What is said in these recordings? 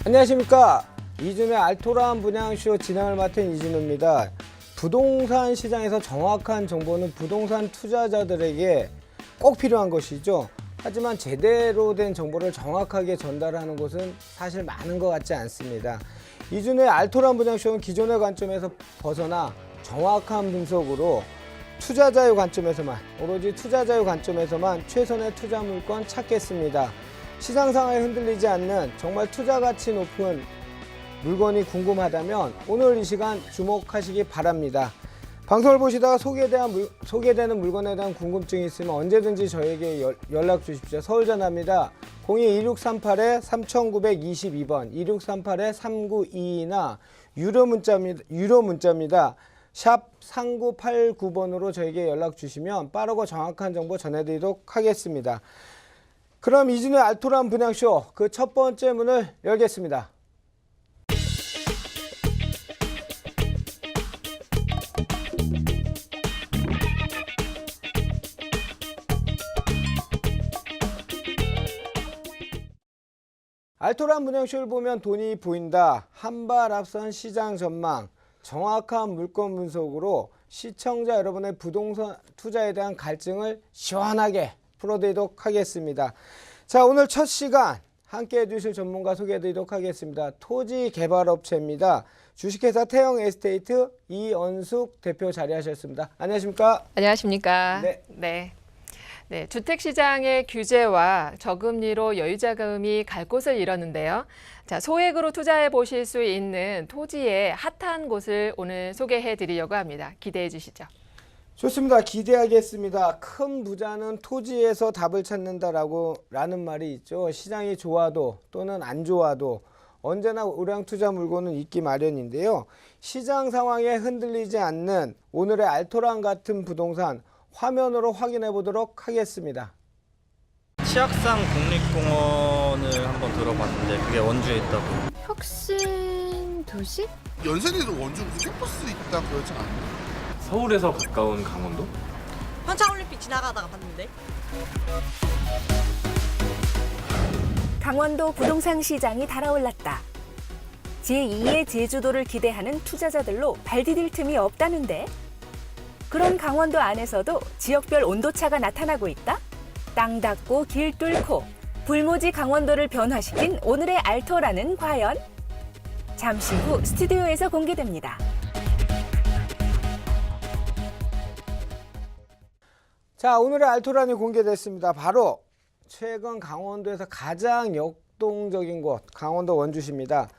안녕하십니까. 이준의 알토란 분양쇼 진행을 맡은 이진우입니다. 부동산 시장에서 정확한 정보는 부동산 투자자들에게 꼭 필요한 것이죠. 하지만 제대로 된 정보를 정확하게 전달하는 곳은 사실 많은 것 같지 않습니다. 이준의 알토란 분양쇼는 기존의 관점에서 벗어나 정확한 분석으로 투자자의 관점에서만, 오로지 투자자의 관점에서만 최선의 투자 물건 찾겠습니다. 시장 상황에 흔들리지 않는 정말 투자 가치 높은 물건이 궁금하다면 오늘 이 시간 주목하시기 바랍니다. 방송을 보시다가 소개되는 물건에 대한 궁금증이 있으면 언제든지 저에게 연락 주십시오. 서울 전화입니다. 02-2638-3922번, 2638-3922나 유료 문자입니다. 샵 3989번으로 저에게 연락 주시면 빠르고 정확한 정보 전해드리도록 하겠습니다. 그럼 이준의 알토란 분양쇼 그 첫 번째 문을 열겠습니다. 알토란 분양쇼를 보면 돈이 보인다. 한 발 앞선 시장 전망, 정확한 물건 분석으로 시청자 여러분의 부동산 투자에 대한 갈증을 시원하게 풀어드리도록 하겠습니다. 자, 오늘 첫 시간 함께 해주실 전문가 소개해드리도록 하겠습니다. 토지개발업체입니다. 주식회사 태영에스테이트 이언숙 대표 자리하셨습니다. 안녕하십니까? 안녕하십니까? 네. 네, 주택시장의 규제와 저금리로 여유자금이 갈 곳을 잃었는데요. 자, 소액으로 투자해 보실 수 있는 토지의 핫한 곳을 오늘 소개해 드리려고 합니다. 기대해 주시죠. 좋습니다. 기대하겠습니다. 큰 부자는 토지에서 답을 찾는다라는 말이 있죠. 시장이 좋아도 또는 안 좋아도 언제나 우량 투자 물건은 있기 마련인데요. 시장 상황에 흔들리지 않는 오늘의 알토란 같은 부동산 화면으로 확인해 보도록 하겠습니다. 치악산 국립공원을 한번 들어봤는데 그게 원주에 있다고. 혁신 도시? 연세대도 원주 캠퍼스 있다 그러지 않나? 서울에서 가까운 강원도? 평창올림픽 지나가다가 봤는데. 강원도 부동산 시장이 달아올랐다. 제2의 제주도를 기대하는 투자자들로 발 디딜 틈이 없다는데 그런 강원도 안에서도 지역별 온도차가 나타나고 있다. 땅 닦고 길 뚫고 불모지 강원도를 변화시킨 오늘의 알토란은 과연? 잠시 후 스튜디오에서 공개됩니다. 자, 오늘의 알토란이 공개됐습니다. 바로 최근 강원도에서 가장 역동적인 곳, 강원도 원주시입니다.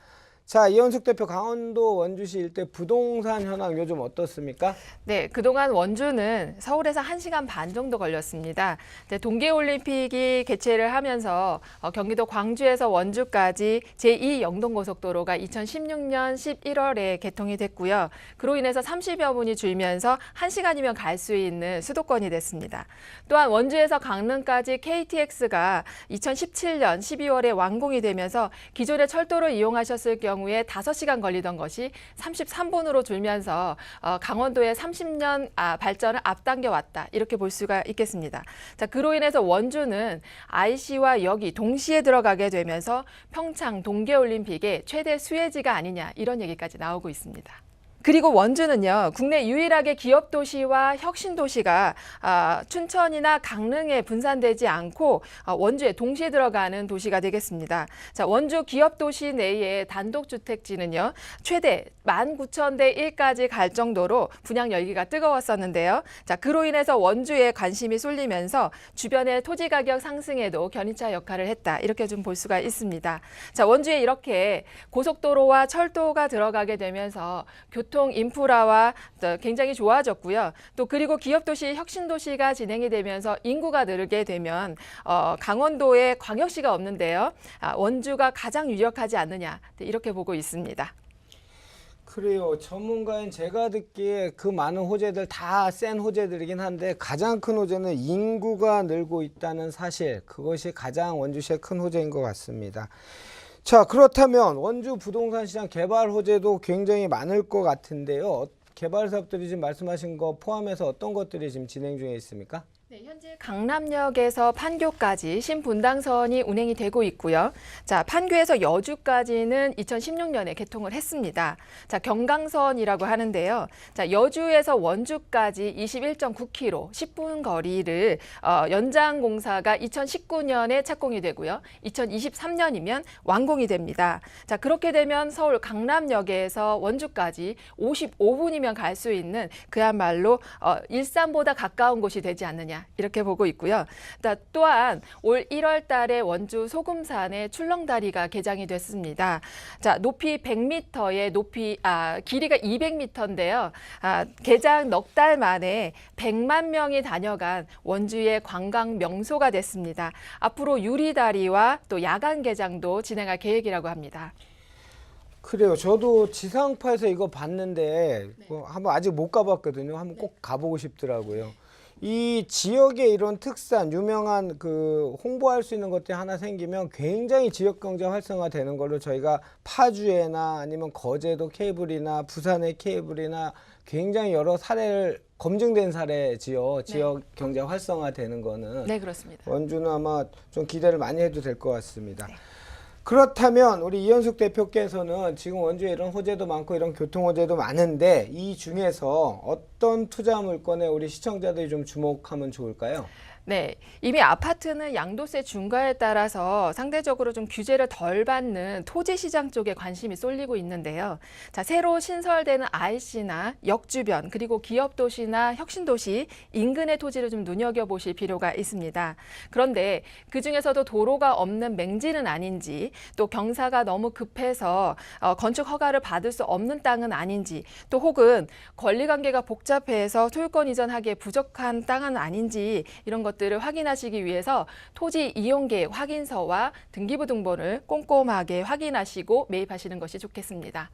자, 이현숙 대표, 강원도 원주시 일대 부동산 현황 요즘 어떻습니까? 네, 그동안 원주는 서울에서 1시간 반 정도 걸렸습니다. 동계올림픽이 개최를 하면서 경기도 광주에서 원주까지 제2 영동고속도로가 2016년 11월에 개통이 됐고요. 그로 인해서 30여 분이 줄면서 1시간이면 갈 수 있는 수도권이 됐습니다. 또한 원주에서 강릉까지 KTX가 2017년 12월에 완공이 되면서 기존의 철도를 이용하셨을 경우에 5시간 걸리던 것이 33분으로 줄면서 강원도의 30년 발전을 앞당겨 왔다. 이렇게 볼 수가 있겠습니다. 자, 그로 인해서 원주는 IC와 역이 동시에 들어가게 되면서 평창 동계올림픽의 최대 수혜지가 아니냐 이런 얘기까지 나오고 있습니다. 그리고 원주는요, 국내 유일하게 기업도시와 혁신도시가 춘천이나 강릉에 분산되지 않고 원주에 동시에 들어가는 도시가 되겠습니다. 자, 원주 기업도시 내의 단독주택지는요, 최대 19,000대 1까지 갈 정도로 분양 열기가 뜨거웠었는데요. 자, 그로 인해서 원주에 관심이 쏠리면서 주변의 토지 가격 상승에도 견인차 역할을 했다. 이렇게 좀 볼 수가 있습니다. 자, 원주에 이렇게 고속도로와 철도가 들어가게 되면서 교통 인프라와 굉장히 좋아졌고요. 또 그리고 기업도시, 혁신도시가 진행이 되면서 인구가 늘게 되면 강원도에 광역시가 없는데요. 원주가 가장 유력하지 않느냐 이렇게 보고 있습니다. 그래요. 전문가인 제가 듣기에 그 많은 호재들 다 센 호재들이긴 한데 가장 큰 호재는 인구가 늘고 있다는 사실, 그것이 가장 원주시의 큰 호재인 것 같습니다. 자, 그렇다면 원주 부동산 시장 개발 호재도 굉장히 많을 것 같은데요. 개발 사업들이 지금 말씀하신 거 포함해서 어떤 것들이 지금 진행 중에 있습니까? 네, 현재 강남역에서 판교까지 신분당선이 운행이 되고 있고요. 자, 판교에서 여주까지는 2016년에 개통을 했습니다. 자, 경강선이라고 하는데요. 자, 여주에서 원주까지 21.9km, 10분 거리를 연장 공사가 2019년에 착공이 되고요. 2023년이면 완공이 됩니다. 자, 그렇게 되면 서울 강남역에서 원주까지 55분이면 갈 수 있는 그야말로 일산보다 가까운 곳이 되지 않느냐. 이렇게 보고 있고요. 또한 올 1월 달에 원주 소금산에 출렁다리가 개장이 됐습니다. 자, 높이 100m에 길이가 200m인데요. 개장 넉 달 만에 100만 명이 다녀간 원주의 관광 명소가 됐습니다. 앞으로 유리다리와 또 야간 개장도 진행할 계획이라고 합니다. 그래요. 저도 지상파에서 이거 봤는데 한번 아직 못 가봤거든요. 한번 꼭 가보고 싶더라고요. 이 지역에 이런 특산 유명한 그 홍보할 수 있는 것들이 하나 생기면 굉장히 지역 경제 활성화되는 걸로 저희가 파주에나 아니면 거제도 케이블이나 부산의 케이블이나 굉장히 여러 사례를 검증된 사례지요. 지역 경제 활성화되는 거는. 네, 그렇습니다. 원주는 아마 좀 기대를 많이 해도 될 것 같습니다. 그렇다면 우리 이현숙 대표께서는 지금 원주에 이런 호재도 많고 이런 교통 호재도 많은데 이 중에서 어떤 투자 물건에 우리 시청자들이 좀 주목하면 좋을까요? 네, 이미 아파트는 양도세 중과에 따라서 상대적으로 좀 규제를 덜 받는 토지 시장 쪽에 관심이 쏠리고 있는데요. 자, 새로 신설되는 IC나 역 주변 그리고 기업 도시나 혁신 도시 인근의 토지를 좀 눈여겨보실 필요가 있습니다. 그런데 그 중에서도 도로가 없는 맹지는 아닌지 또 경사가 너무 급해서 건축 허가를 받을 수 없는 땅은 아닌지 또 혹은 권리관계가 복잡해서 소유권 이전하기에 부족한 땅은 아닌지 이런 것들을 확인하시기 위해서 토지 이용 계획 확인서와 등기부등본을 꼼꼼하게 확인하시고 매입하시는 것이 좋겠습니다.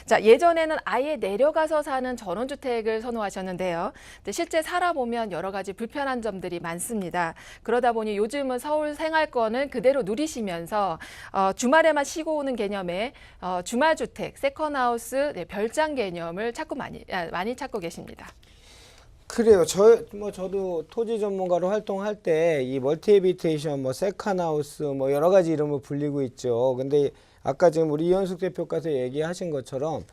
자, 예전에는 아예 내려가서 사는 전원주택을 선호하셨는데요. 근데 실제 살아보면 여러 가지 불편한 점들이 많습니다. 그러다 보니 요즘은 서울 생활권을 그대로 누리시면서 주말에만 쉬고 오는 개념의 주말주택, 세컨하우스, 별장 개념을 많이 찾고 계십니다. 그래요. 저도 토지 전문가로 활동할 때 이 멀티해비테이션, 세컨하우스, 여러 가지 이름을 불리고 있죠. 근데 아까 지금 우리 이현숙 대표께서 얘기하신 것처럼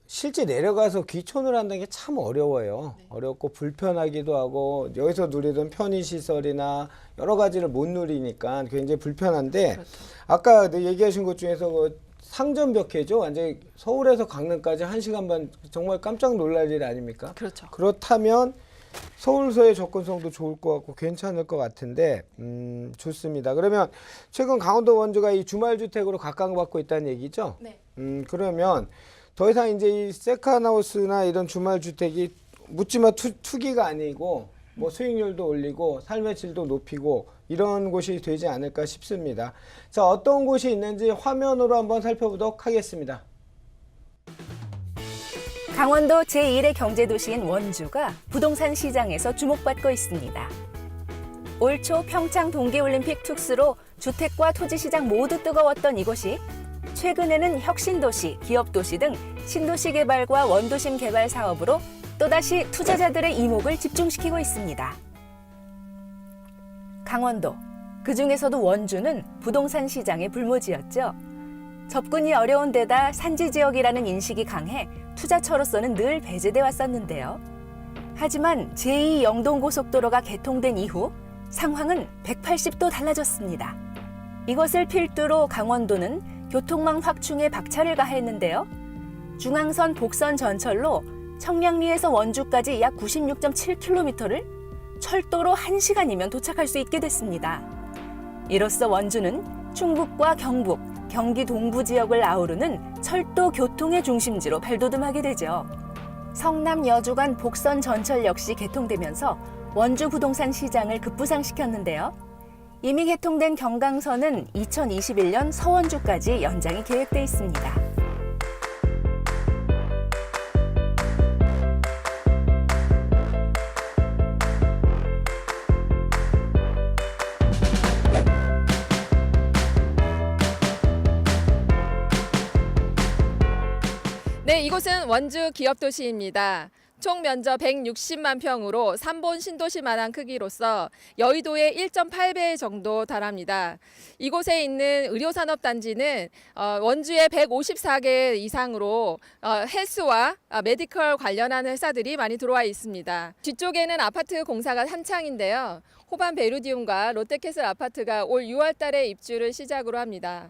실제 내려가서 귀촌을 한다는 게 참 어려워요. 어렵고 불편하기도 하고 여기서 누리던 편의시설이나 여러 가지를 못 누리니까 굉장히 불편한데 그렇죠. 아까 얘기하신 것 중에서 상전벽해죠. 완전히 서울에서 강릉까지 1시간 반 정말 깜짝 놀랄 일 아닙니까? 그렇죠. 그렇다면 서울서의 접근성도 좋을 것 같고 괜찮을 것 같은데 좋습니다. 그러면 최근 강원도 원주가 이 주말주택으로 각광받고 있다는 얘기죠? 네. 그러면 더 이상 이제 이 세컨하우스나 이런 주말주택이 묻지마 투기가 아니고 수익률도 올리고 삶의 질도 높이고 이런 곳이 되지 않을까 싶습니다. 자, 어떤 곳이 있는지 화면으로 한번 살펴보도록 하겠습니다. 강원도 제1의 경제도시인 원주가 부동산 시장에서 주목받고 있습니다. 올 초 평창 동계올림픽 특수로 주택과 토지 시장 모두 뜨거웠던 이곳이 최근에는 혁신도시, 기업도시 등 신도시 개발과 원도심 개발 사업으로 또다시 투자자들의 이목을 집중시키고 있습니다. 강원도, 그중에서도 원주는 부동산 시장의 불모지였죠. 접근이 어려운 데다 산지 지역이라는 인식이 강해 투자처로서는 늘 배제돼 왔었는데요. 하지만 제2 영동고속도로가 개통된 이후 상황은 180도 달라졌습니다. 이것을 필두로 강원도는 교통망 확충에 박차를 가했는데요. 중앙선 복선 전철로 청량리에서 원주까지 약 96.7km를 철도로 1시간이면 도착할 수 있게 됐습니다. 이로써 원주는 충북과 경북, 경기 동부 지역을 아우르는 철도 교통의 중심지로 발돋움하게 되죠. 성남 여주 간 복선 전철 역시 개통되면서 원주 부동산 시장을 급부상시켰는데요. 이미 개통된 경강선은 2021년 서원주까지 연장이 계획돼 있습니다. 네, 이곳은 원주 기업도시입니다. 총 면적 160만 평으로 3본 신도시만한 크기로서 여의도의 1.8배 정도 달합니다. 이곳에 있는 의료산업단지는 원주에 154개 이상으로 헬스와 메디컬 관련한 회사들이 많이 들어와 있습니다. 뒤쪽에는 아파트 공사가 한창인데요. 호반 베루디움과 롯데캐슬 아파트가 올 6월 달에 입주를 시작으로 합니다.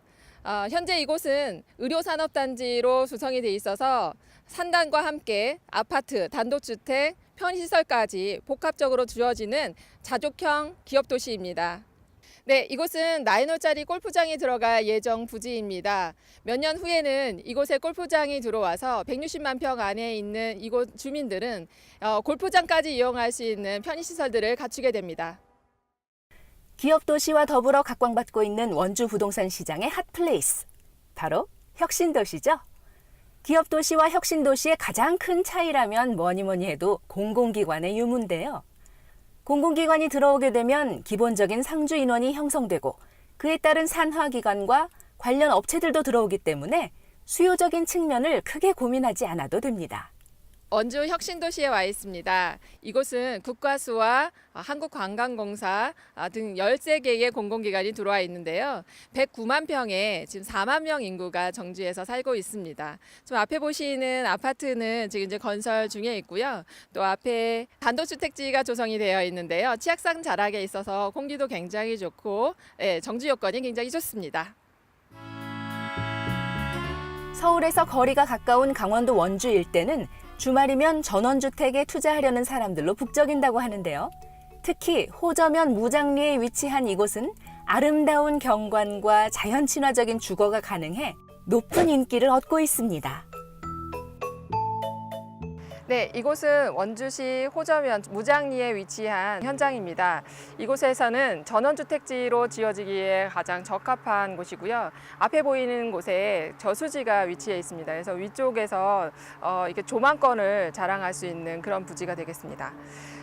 현재 이곳은 의료산업단지로 구성이 돼 있어서 산단과 함께 아파트, 단독주택, 편의시설까지 복합적으로 주어지는 자족형 기업도시입니다. 네, 이곳은 9홀짜리 골프장이 들어갈 예정 부지입니다. 몇 년 후에는 이곳에 골프장이 들어와서 160만 평 안에 있는 이곳 주민들은 골프장까지 이용할 수 있는 편의시설들을 갖추게 됩니다. 기업도시와 더불어 각광받고 있는 원주 부동산 시장의 핫플레이스. 바로 혁신도시죠. 기업도시와 혁신도시의 가장 큰 차이라면 뭐니 해도 공공기관의 유무인데요. 공공기관이 들어오게 되면 기본적인 상주 인원이 형성되고 그에 따른 산하기관과 관련 업체들도 들어오기 때문에 수요적인 측면을 크게 고민하지 않아도 됩니다. 원주 혁신도시에 와 있습니다. 이곳은 국가수와 한국관광공사 등 13개의 공공기관이 들어와 있는데요. 109만 평에 지금 4만 명 인구가 정주에서 살고 있습니다. 좀 앞에 보시는 아파트는 지금 이제 건설 중에 있고요. 또 앞에 단독주택지가 조성이 되어 있는데요. 치악산 자락에 있어서 공기도 굉장히 좋고 정주 여건이 굉장히 좋습니다. 서울에서 거리가 가까운 강원도 원주 일대는 주말이면 전원주택에 투자하려는 사람들로 북적인다고 하는데요. 특히 호저면 무장리에 위치한 이곳은 아름다운 경관과 자연 친화적인 주거가 가능해 높은 인기를 얻고 있습니다. 네, 이곳은 원주시 호저면 무장리에 위치한 현장입니다. 이곳에서는 전원주택지로 지어지기에 가장 적합한 곳이고요. 앞에 보이는 곳에 저수지가 위치해 있습니다. 그래서 위쪽에서 이렇게 조망권을 자랑할 수 있는 그런 부지가 되겠습니다.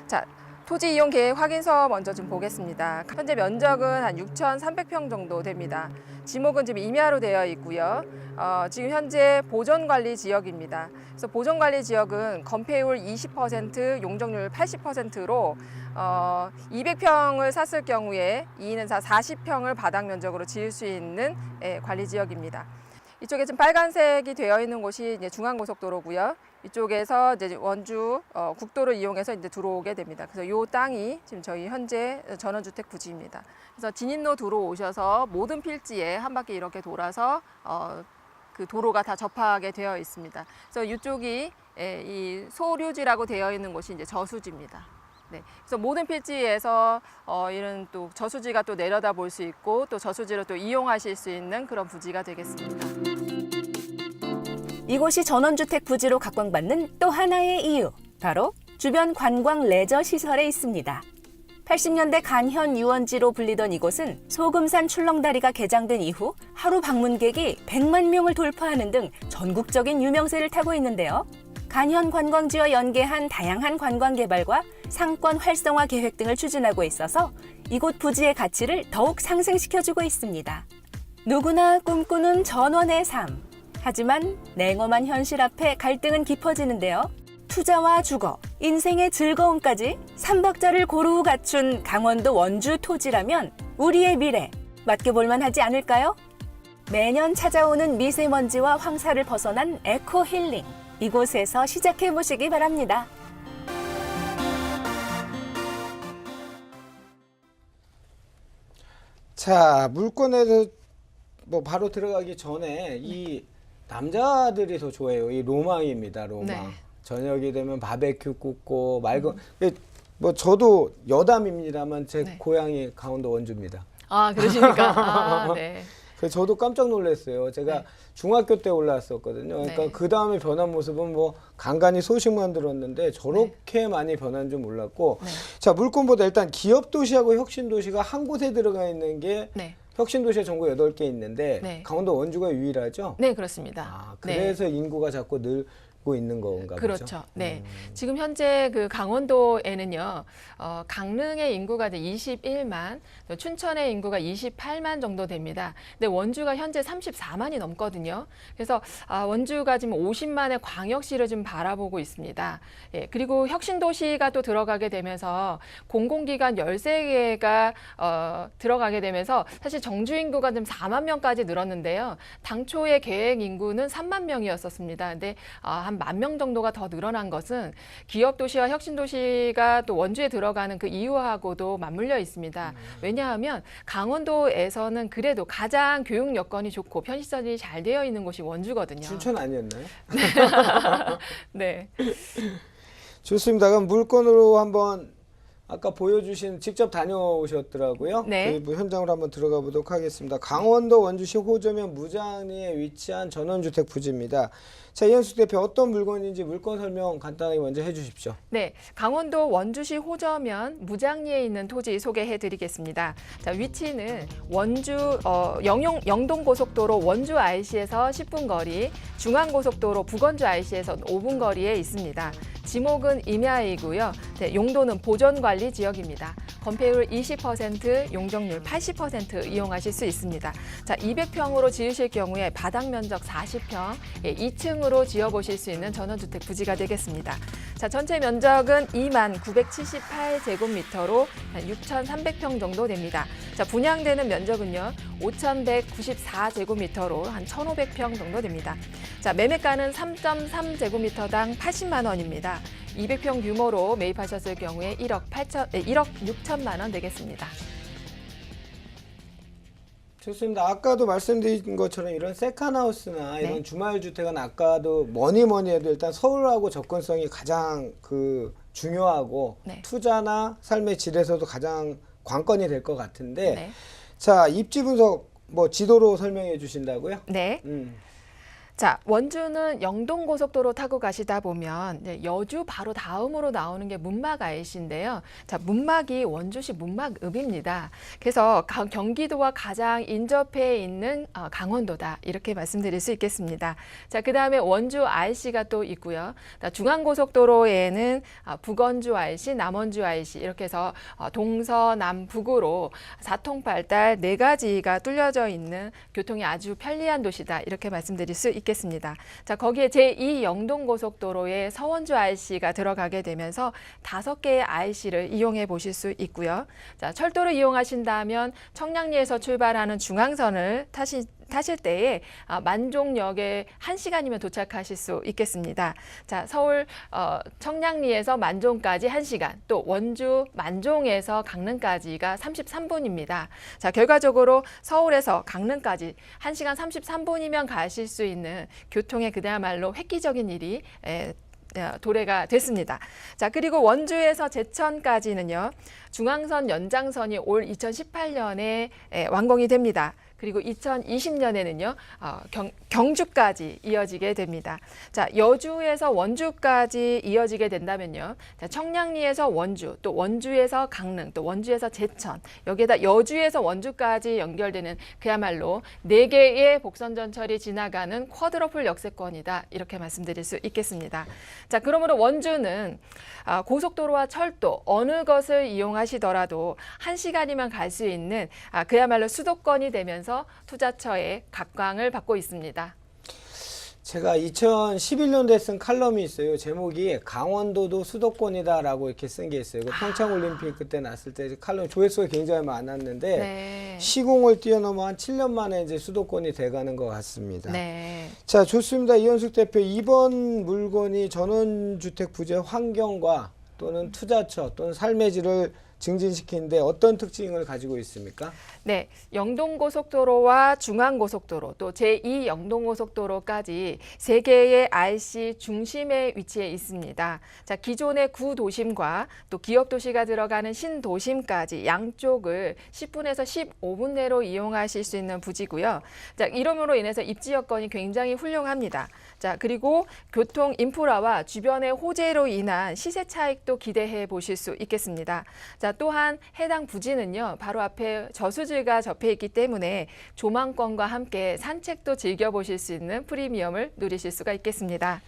자, 토지 이용 계획 확인서 먼저 좀 보겠습니다. 현재 면적은 한 6,300평 정도 됩니다. 지목은 지금 임야로 되어 있고요. 지금 현재 보존관리 지역입니다. 그래서 보존관리 지역은 건폐율 20%, 용적률 80%로 200평을 샀을 경우에 2인 4 40평을 바닥 면적으로 지을 수 있는 관리 지역입니다. 이쪽에 지금 빨간색이 되어 있는 곳이 이제 중앙고속도로고요. 이쪽에서 이제 원주 국도를 이용해서 이제 들어오게 됩니다. 그래서 이 땅이 지금 저희 현재 전원주택 부지입니다. 그래서 진입로 들어오셔서 모든 필지에 한 바퀴 이렇게 돌아서 그 도로가 다 접하게 되어 있습니다. 그래서 이쪽이 이 소류지라고 되어 있는 곳이 이제 저수지입니다. 네, 그래서 모든 필지에서 이런 또 저수지가 또 내려다 볼 수 있고 또 저수지를 또 이용하실 수 있는 그런 부지가 되겠습니다. 이곳이 전원주택 부지로 각광받는 또 하나의 이유, 바로 주변 관광 레저 시설에 있습니다. 80년대 간현 유원지로 불리던 이곳은 소금산 출렁다리가 개장된 이후 하루 방문객이 100만 명을 돌파하는 등 전국적인 유명세를 타고 있는데요. 간현 관광지와 연계한 다양한 관광 개발과 상권 활성화 계획 등을 추진하고 있어서 이곳 부지의 가치를 더욱 상승시켜주고 있습니다. 누구나 꿈꾸는 전원의 삶. 하지만 냉엄한 현실 앞에 갈등은 깊어지는데요. 투자와 주거, 인생의 즐거움까지 삼박자를 고루 갖춘 강원도 원주 토지라면 우리의 미래 맡겨볼만 하지 않을까요? 매년 찾아오는 미세먼지와 황사를 벗어난 에코 힐링. 이곳에서 시작해보시기 바랍니다. 자, 물권에서 뭐 바로 들어가기 전에 이 남자들이 더 좋아해요. 이 로망입니다. 로망. 네. 저녁이 되면 바베큐 굽고 맑은 뭐 저도 여담입니다만 제 네. 고향이 강원도 원주입니다. 아, 그러십니까? 네. 그래서 저도 깜짝 놀랐어요. 제가 네. 중학교 때 올라왔었거든요. 그러니까 네. 그 다음에 변한 모습은 뭐 간간히 소식만 들었는데 저렇게 많이 변한 줄 몰랐고 네. 자, 물권보다 일단 기업도시하고 혁신도시가 한 곳에 들어가 있는 게 네. 혁신도시에 전국 8개 있는데 네. 강원도 원주가 유일하죠? 네, 그렇습니다. 아, 그래서 인구가 자꾸 있는 건가 보죠. 그렇죠. 네. 지금 현재 그 강원도에는요, 강릉의 인구가 21만, 또 춘천의 인구가 28만 정도 됩니다. 근데 원주가 현재 34만이 넘거든요. 그래서 원주가 지금 50만의 광역시를 좀 바라보고 있습니다. 예, 그리고 혁신도시가 또 들어가게 되면서 공공기관 13개가 들어가게 되면서 사실 정주 인구가 좀 4만 명까지 늘었는데요. 당초의 계획 인구는 3만 명이었었습니다. 근데 한 1만 명 정도가 더 늘어난 것은 기업 도시와 혁신 도시가 또 원주에 들어가는 그 이유하고도 맞물려 있습니다. 왜냐하면 강원도에서는 그래도 가장 교육 여건이 좋고 편의시설이 잘 되어 있는 곳이 원주거든요. 춘천 아니었나요? 네. 좋습니다. 그럼 물건으로 한번 아까 보여주신 직접 다녀오셨더라고요. 네. 그 현장으로 한번 들어가 보도록 하겠습니다. 강원도 원주시 호저면 무장리에 위치한 전원주택 부지입니다. 자, 이현숙 대표 어떤 물건인지 물건 설명 간단하게 먼저 해주십시오. 네, 강원도 원주시 호저면 무장리에 있는 토지 소개해드리겠습니다. 자, 위치는 원주 영동고속도로 원주 IC에서 10분 거리, 중앙고속도로 북원주 IC에서 5분 거리에 있습니다. 지목은 임야이고요. 네, 용도는 보존관리 지역입니다. 건폐율 20%, 용적률 80% 이용하실 수 있습니다. 자, 200평으로 지으실 경우에 바닥 면적 40평, 2층으로 지어보실 수 있는 전원주택 부지가 되겠습니다. 자, 전체 면적은 2만 978제곱미터로 한 6,300평 정도 됩니다. 자, 분양되는 면적은요, 5,194제곱미터로 한 1,500평 정도 됩니다. 자, 매매가는 3.3제곱미터당 80만 원입니다. 200평 규모로 매입하셨을 경우에 1억 6천만 원 되겠습니다. 좋습니다. 아까도 말씀드린 것처럼 이런 세컨하우스나 네. 이런 주말주택은 아까도 뭐니 해도 일단 서울하고 접근성이 가장 중요하고 네. 투자나 삶의 질에서도 가장 관건이 될 것 같은데 네. 자, 입지 분석 지도로 설명해 주신다고요? 네. 자, 원주는 영동고속도로 타고 가시다 보면 이제 여주 바로 다음으로 나오는 게 문막 IC인데요. 자, 문막이 원주시 문막읍입니다. 그래서 경기도와 가장 인접해 있는 강원도다 이렇게 말씀드릴 수 있겠습니다. 자, 그다음에 원주 IC가 또 있고요. 중앙고속도로에는 북원주 IC, 남원주 IC 이렇게 해서 동서남북으로 사통팔달 4가지가 뚫려져 있는 교통이 아주 편리한 도시다 이렇게 말씀드릴 수 있겠습니다. 자, 거기에 제2 영동고속도로에 서원주 IC가 들어가게 되면서 5개의 IC를 이용해 보실 수 있고요. 자, 철도를 이용하신다면 청량리에서 출발하는 중앙선을 타실 때에 만종역에 1시간이면 도착하실 수 있겠습니다. 자, 서울 청량리에서 만종까지 1시간, 또 원주 만종에서 강릉까지가 33분입니다. 자, 결과적으로 서울에서 강릉까지 1시간 33분이면 가실 수 있는 교통의 그야말로 획기적인 일이 도래가 됐습니다. 자, 그리고 원주에서 제천까지는요, 중앙선 연장선이 올 2018년에 완공이 됩니다. 그리고 2020년에는요, 경주까지 이어지게 됩니다. 자, 여주에서 원주까지 이어지게 된다면요, 자, 청량리에서 원주, 또 원주에서 강릉, 또 원주에서 제천, 여기에다 여주에서 원주까지 연결되는 그야말로 4개의 복선전철이 지나가는 쿼드러플 역세권이다 이렇게 말씀드릴 수 있겠습니다. 자, 그러므로 원주는 고속도로와 철도 어느 것을 이용하시더라도 1시간이면 갈 수 있는 그야말로 수도권이 되면서 투자처의 각광을 받고 있습니다. 제가 2011년도에 쓴 칼럼이 있어요. 제목이 강원도도 수도권이다라고 이렇게 쓴 게 있어요. 평창올림픽 그때 났을 때 칼럼 조회수가 굉장히 많았는데 네. 시공을 뛰어넘어 한 7년 만에 이제 수도권이 돼가는 것 같습니다. 네. 자, 좋습니다. 이현숙 대표, 이번 물건이 전원주택 부지의 환경과 또는 투자처 또는 삶의 질을 증진시키는데 어떤 특징을 가지고 있습니까? 네, 영동고속도로와 중앙고속도로 또 제2 영동고속도로까지 3개의 IC 중심에 위치해 있습니다. 자, 기존의 구도심과 또 기업도시가 들어가는 신도심까지 양쪽을 10분에서 15분 내로 이용하실 수 있는 부지고요. 자, 이름으로 인해서 입지 여건이 굉장히 훌륭합니다. 자, 그리고 교통 인프라와 주변의 호재로 인한 시세 차익도 기대해 보실 수 있겠습니다. 자, 또한 해당 부지는요, 바로 앞에 저수지가 접해 있기 때문에 조망권과 함께 산책도 즐겨보실 수 있는 프리미엄을 누리실 수가 있겠습니다.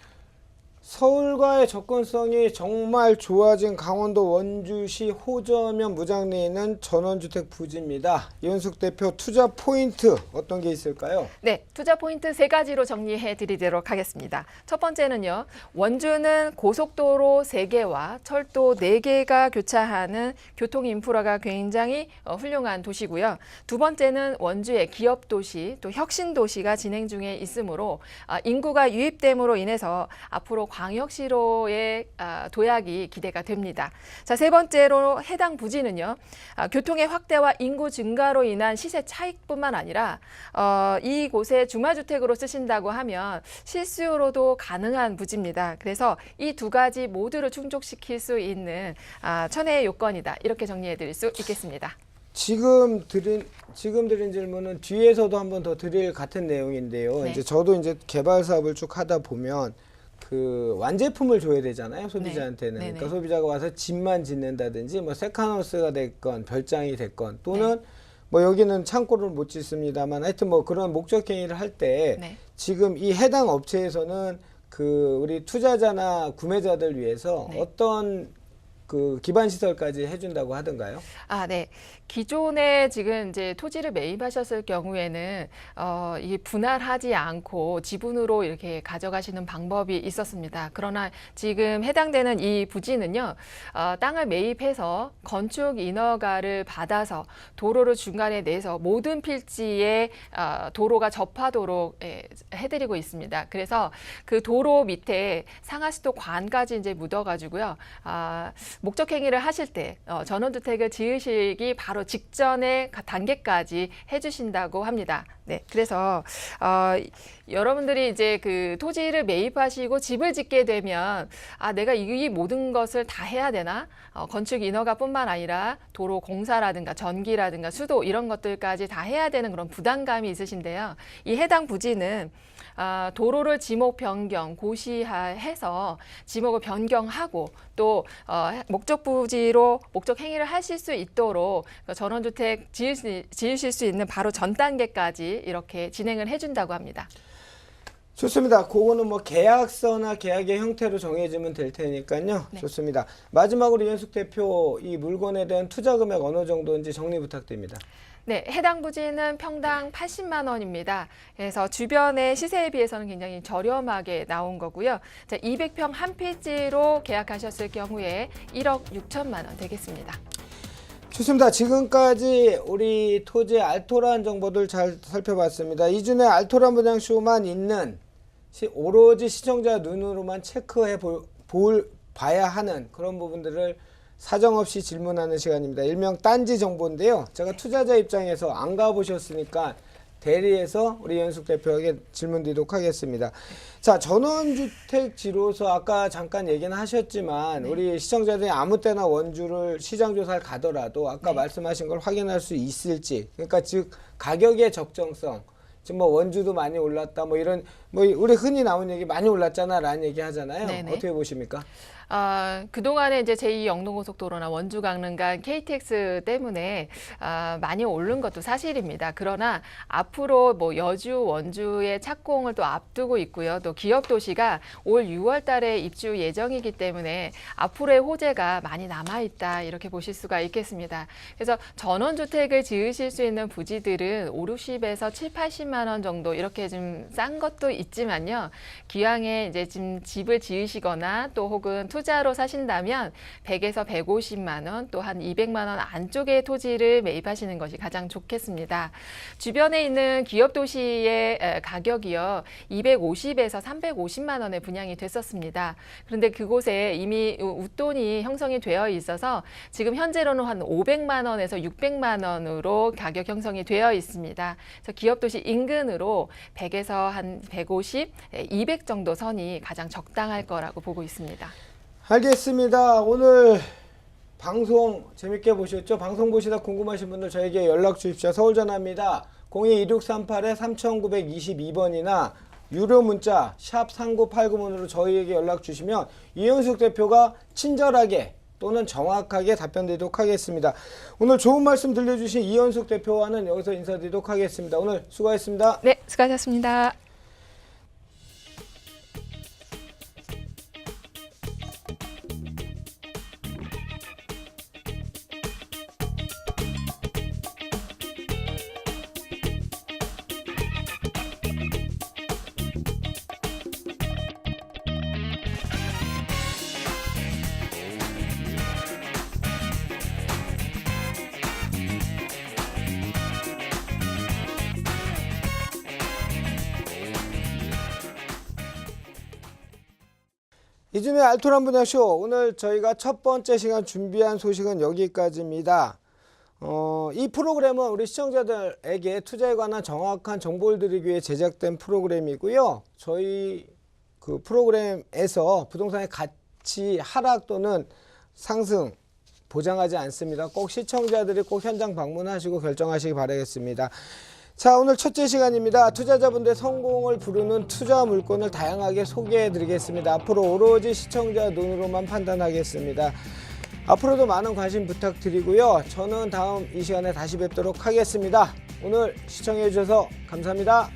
서울과의 접근성이 정말 좋아진 강원도 원주시 호저면 무장리에 있는 전원주택 부지입니다. 이현숙 대표 투자 포인트 어떤 게 있을까요? 네, 투자 포인트 3가지로 정리해 드리도록 하겠습니다. 첫 번째는요, 원주는 고속도로 3개와 철도 4개가 교차하는 교통 인프라가 굉장히 훌륭한 도시고요. 두 번째는 원주의 기업 도시, 또 혁신 도시가 진행 중에 있으므로 인구가 유입됨으로 인해서 앞으로 광역시로의 도약이 기대가 됩니다. 자, 세 번째로 해당 부지는요, 교통의 확대와 인구 증가로 인한 시세 차익뿐만 아니라 이곳에 주말주택으로 쓰신다고 하면 실수요로도 가능한 부지입니다. 그래서 이 2가지 모두를 충족시킬 수 있는 천혜의 요건이다. 이렇게 정리해 드릴 수 있겠습니다. 지금 드린 질문은 뒤에서도 한 번 더 드릴 같은 내용인데요. 네. 이제 저도 이제 개발 사업을 쭉 하다 보면 그 완제품을 줘야 되잖아요, 소비자한테는. 네. 그러니까 소비자가 와서 집만 짓는다든지 뭐 세컨하우스가 됐건 별장이 됐건 또는 뭐 여기는 창고를 못 짓습니다만 하여튼 뭐 그런 목적 행위를 할 때 네. 지금 이 해당 업체에서는 그 우리 투자자나 구매자들 위해서 네. 어떤 그 기반 시설까지 해준다고 하던가요? 네. 기존에 지금 이제 토지를 매입하셨을 경우에는 이 분할하지 않고 지분으로 이렇게 가져가시는 방법이 있었습니다. 그러나 지금 해당되는 이 부지는요, 땅을 매입해서 건축 인허가를 받아서 도로를 중간에 내서 모든 필지에 도로가 접하도록 해드리고 있습니다. 그래서 그 도로 밑에 상하수도 관까지 이제 묻어가지고요. 목적 행위를 하실 때 전원주택을 지으시기 바로 직전의 단계까지 해주신다고 합니다. 네, 그래서 여러분들이 이제 그 토지를 매입하시고 집을 짓게 되면 내가 이 모든 것을 다 해야 되나? 건축 인허가뿐만 아니라 도로 공사라든가 전기라든가 수도 이런 것들까지 다 해야 되는 그런 부담감이 있으신데요. 이 해당 부지는 도로를 지목 변경, 고시해서 지목을 변경하고 또 목적 부지로 목적 행위를 하실 수 있도록 전원주택 지으실 수 있는 바로 전 단계까지 이렇게 진행을 해준다고 합니다. 좋습니다. 그거는 뭐 계약서나 계약의 형태로 정해지면 될 테니까요. 네. 좋습니다. 마지막으로 이현숙 대표 이 물건에 대한 투자 금액 어느 정도인지 정리 부탁드립니다. 네, 해당 부지는 평당 80만 원입니다. 그래서 주변의 시세에 비해서는 굉장히 저렴하게 나온 거고요. 자, 200평 한 필지로 계약하셨을 경우에 1억 6천만 원 되겠습니다. 좋습니다. 지금까지 우리 토지의 알토란 정보들 잘 살펴봤습니다. 이준의 알토란 분양쇼만 있는 오로지 시청자 눈으로만 체크해 봐야 하는 그런 부분들을 사정없이 질문하는 시간입니다. 일명 딴지 정보인데요. 제가 투자자 입장에서 안 가보셨으니까 대리해서 우리 이현숙 대표에게 질문 드리도록 하겠습니다. 자, 전원주택지로서 아까 잠깐 얘기는 하셨지만 우리 시청자들이 아무 때나 원주를 시장조사를 가더라도 아까 말씀하신 걸 확인할 수 있을지, 그러니까 즉 가격의 적정성, 지금 뭐 원주도 많이 올랐다 뭐 이런 뭐 우리 흔히 나온 얘기 많이 올랐잖아라는 얘기 하잖아요. 네네. 어떻게 보십니까? 그동안에 이제 제2 영동고속도로나 원주 강릉간 KTX 때문에 많이 오른 것도 사실입니다. 그러나 앞으로 뭐 여주, 원주의 착공을 또 앞두고 있고요. 또 기업 도시가 올 6월 달에 입주 예정이기 때문에 앞으로의 호재가 많이 남아 있다. 이렇게 보실 수가 있겠습니다. 그래서 전원주택을 지으실 수 있는 부지들은 5, 60에서 7, 80만 원 정도 이렇게 좀 싼 것도 있지만요. 기왕에 이제 지금 집을 지으시거나 또 혹은 투자로 사신다면 100에서 150만 원, 또 한 200만 원 안쪽의 토지를 매입하시는 것이 가장 좋겠습니다. 주변에 있는 기업 도시의 가격이요, 250에서 350만 원에 분양이 됐었습니다. 그런데 그곳에 이미 웃돈이 형성이 되어 있어서 지금 현재로는 한 500만 원에서 600만 원으로 가격 형성이 되어 있습니다. 그래서 기업 도시 인근으로 100에서 한 150, 200 정도 선이 가장 적당할 거라고 보고 있습니다. 알겠습니다. 오늘 방송 재밌게 보셨죠? 방송 보시다 궁금하신 분들 저에게 연락 주십시오. 서울전화입니다. 02-2638-3922번이나 유료 문자 샵 3989번으로 저희에게 연락 주시면 이현숙 대표가 친절하게 또는 정확하게 답변 드리도록 하겠습니다. 오늘 좋은 말씀 들려주신 이현숙 대표와는 여기서 인사드리도록 하겠습니다. 오늘 수고하셨습니다. 네, 수고하셨습니다. 이준의 알토란 분야쇼, 오늘 저희가 첫 번째 시간 준비한 소식은 여기까지입니다. 이 프로그램은 우리 시청자들에게 투자에 관한 정확한 정보를 드리기 위해 제작된 프로그램이고요. 저희 그 프로그램에서 부동산의 가치 하락 또는 상승 보장하지 않습니다. 꼭 시청자들이 꼭 현장 방문하시고 결정하시기 바라겠습니다. 자, 오늘 첫째 시간입니다. 투자자분들의 성공을 부르는 투자 물건을 다양하게 소개해 드리겠습니다. 앞으로 오로지 시청자 눈으로만 판단하겠습니다. 앞으로도 많은 관심 부탁드리고요. 저는 다음 이 시간에 다시 뵙도록 하겠습니다. 오늘 시청해 주셔서 감사합니다.